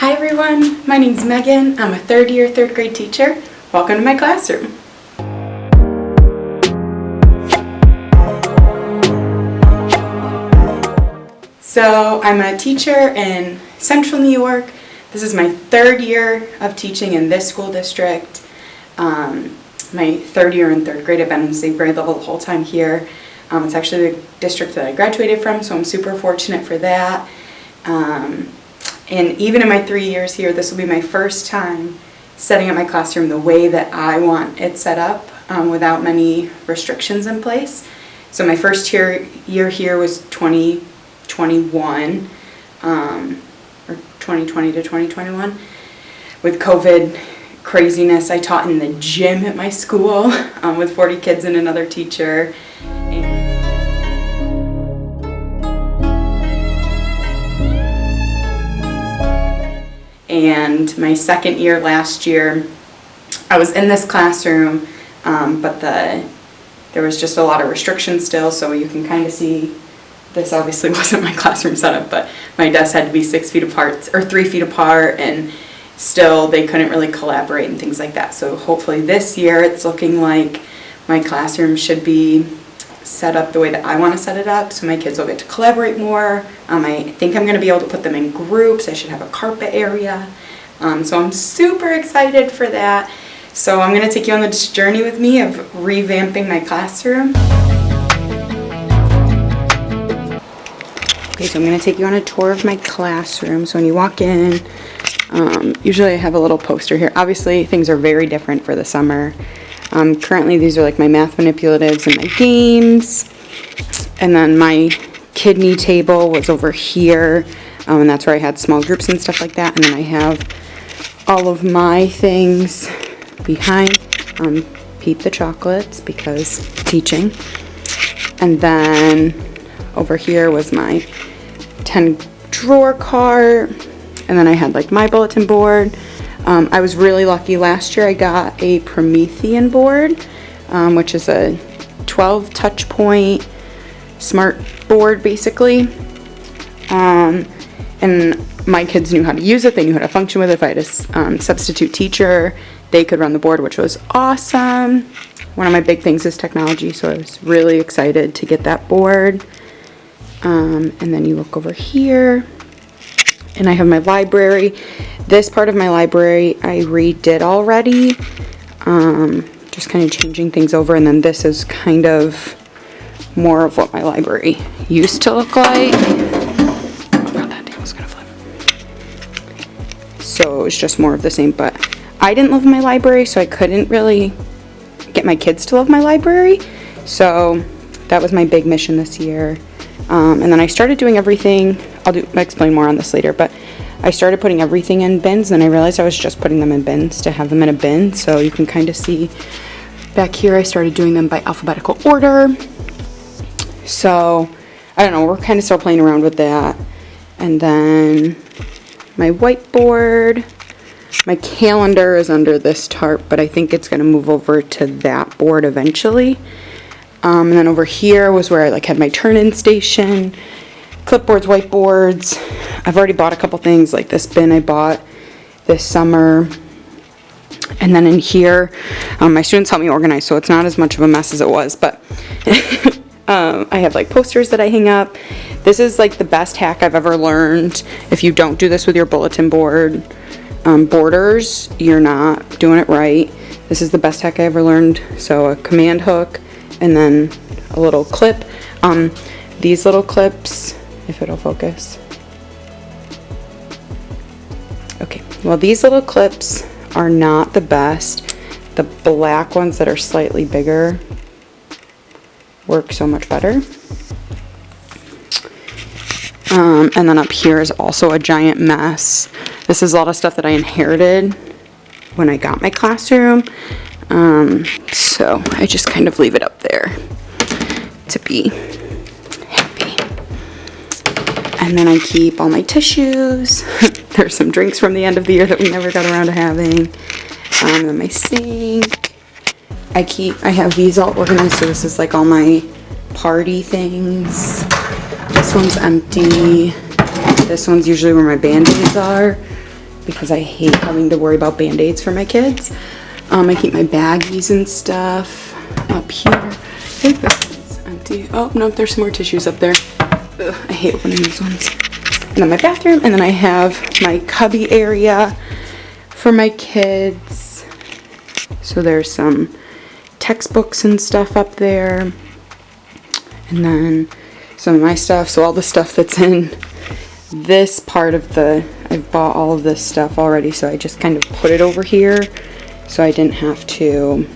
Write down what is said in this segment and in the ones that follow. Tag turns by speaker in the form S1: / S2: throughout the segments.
S1: Hi everyone, my name's Megan. I'm a third year, third grade teacher. Welcome to my classroom. So I'm a teacher in Central New York. This is my third year of teaching in this school district. My third year in third grade. I've been in the same grade level the whole time here. It's actually the district that I graduated from, so I'm super fortunate for that. And even in my 3 years here, this will be my first time setting up my classroom the way that I want it set up, without many restrictions in place. So my first year here was 2021, or 2020 to 2021. With COVID craziness, I taught in the gym at my school with 40 kids and another teacher. And my second year last year, I was in this classroom, but there was just a lot of restrictions still, so you can kind of see, this obviously wasn't my classroom setup, but my desks had to be 6 feet apart, or 3 feet apart, and still they couldn't really collaborate and things like that. So hopefully this year it's looking like my classroom should be set up the way that I want to set it up, so my kids will get to collaborate more. I think I'm going to be able to put them in groups. I should have a carpet area. So I'm super excited for that. So I'm going to take you on this journey with me of revamping my classroom. Okay, so I'm going to take you on a tour of my classroom. So when you walk in, usually I have a little poster here. Obviously things are very different for the summer. Currently these are like my math manipulatives and my games, and then my kidney table was over here, and that's where I had small groups and stuff like that. And then I have all of my things behind, Peep the chocolates because teaching, and then over here was my 10 drawer cart, and then I had like my bulletin board. I was really lucky last year. I got a Promethean board, which is a 12 touch point smart board basically. And my kids knew how to use it. They knew how to function with it. If I had a substitute teacher, they could run the board, which was awesome. One of my big things is technology, so I was really excited to get that board. And then you look over here, and I have my library. This part of my library I redid already, just kind of changing things over, and then this is kind of more of what my library used to look like. Oh god, that table's gonna flip. So it's just more of the same, but I didn't love my library, so I couldn't really get my kids to love my library. So that was my big mission this year. And then I started doing everything. I'll explain more on this later, but I started putting everything in bins, and I realized I was just putting them in bins to have them in a bin. So you can kind of see back here, I started doing them by alphabetical order. So I don't know, we're kind of still playing around with that. And then my whiteboard, my calendar is under this tarp, but I think it's going to move over to that board eventually. And then over here was where I like had my turn-in station, clipboards, whiteboards. I've already bought a couple things, like this bin I bought this summer. And then in here, my students help me organize, so it's not as much of a mess as it was, but I have like posters that I hang up. This is like the best hack I've ever learned. If you don't do this with your bulletin board borders, you're not doing it right. This is the best hack I ever learned. So a command hook, and then a little clip. These little clips, if it'll focus. Okay, well these little clips are not the best. The black ones that are slightly bigger work so much better. And then up here is also a giant mess. This is a lot of stuff that I inherited when I got my classroom. So I just kind of leave it up there to be happy. And then I keep all my tissues. There's some drinks from the end of the year that we never got around to having. And then my sink. I have these all organized, so this is like all my party things. This one's empty. This one's usually where my Band-Aids are. because I hate having to worry about Band-Aids for my kids. I keep my baggies and stuff up here. I think this is empty. Oh, no, there's some more tissues up there. Ugh, I hate opening these ones. And then my bathroom, and then I have my cubby area for my kids. So there's some textbooks and stuff up there. And then some of my stuff. So all the stuff that's in this part of I've bought all of this stuff already, so I just kind of put it over here. So I didn't have to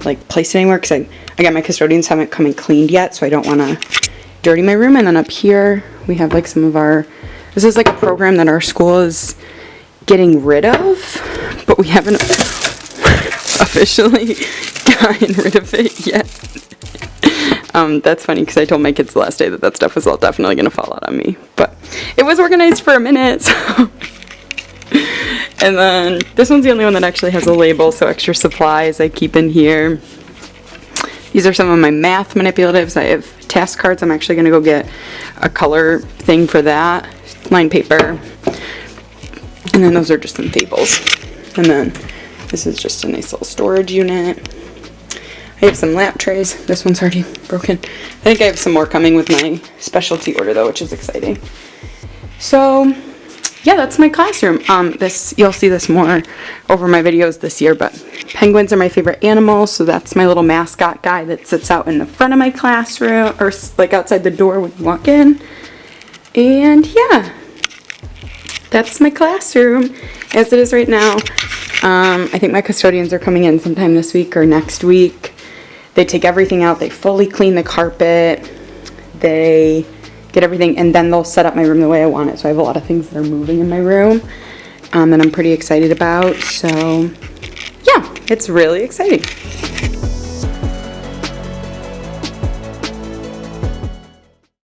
S1: like place it anywhere, because again, my custodians haven't come and cleaned yet, so I don't want to dirty my room. And then up here we have like some of this is like a program that our school is getting rid of, but we haven't officially gotten rid of it yet. That's funny, because I told my kids the last day that stuff was all definitely going to fall out on me, but it was organized for a minute, so. And then this one's the only one that actually has a label, so extra supplies I keep in here. These are some of my math manipulatives. I have task cards. I'm actually going to go get a color thing for that, line paper. And then those are just some fables. And then this is just a nice little storage unit. I have some lap trays. This one's already broken. I think I have some more coming with my specialty order though, which is exciting. So yeah, that's my classroom. You'll see this more over my videos this year, but penguins are my favorite animal, so that's my little mascot guy that sits out in the front of my classroom, or like outside the door when you walk in. And yeah, that's my classroom as it is right now. I think my custodians are coming in sometime this week or next week. They take everything out, they fully clean the carpet, they get everything, and then they'll set up my room the way I want it. So I have a lot of things that are moving in my room that I'm pretty excited about. So yeah, it's really exciting.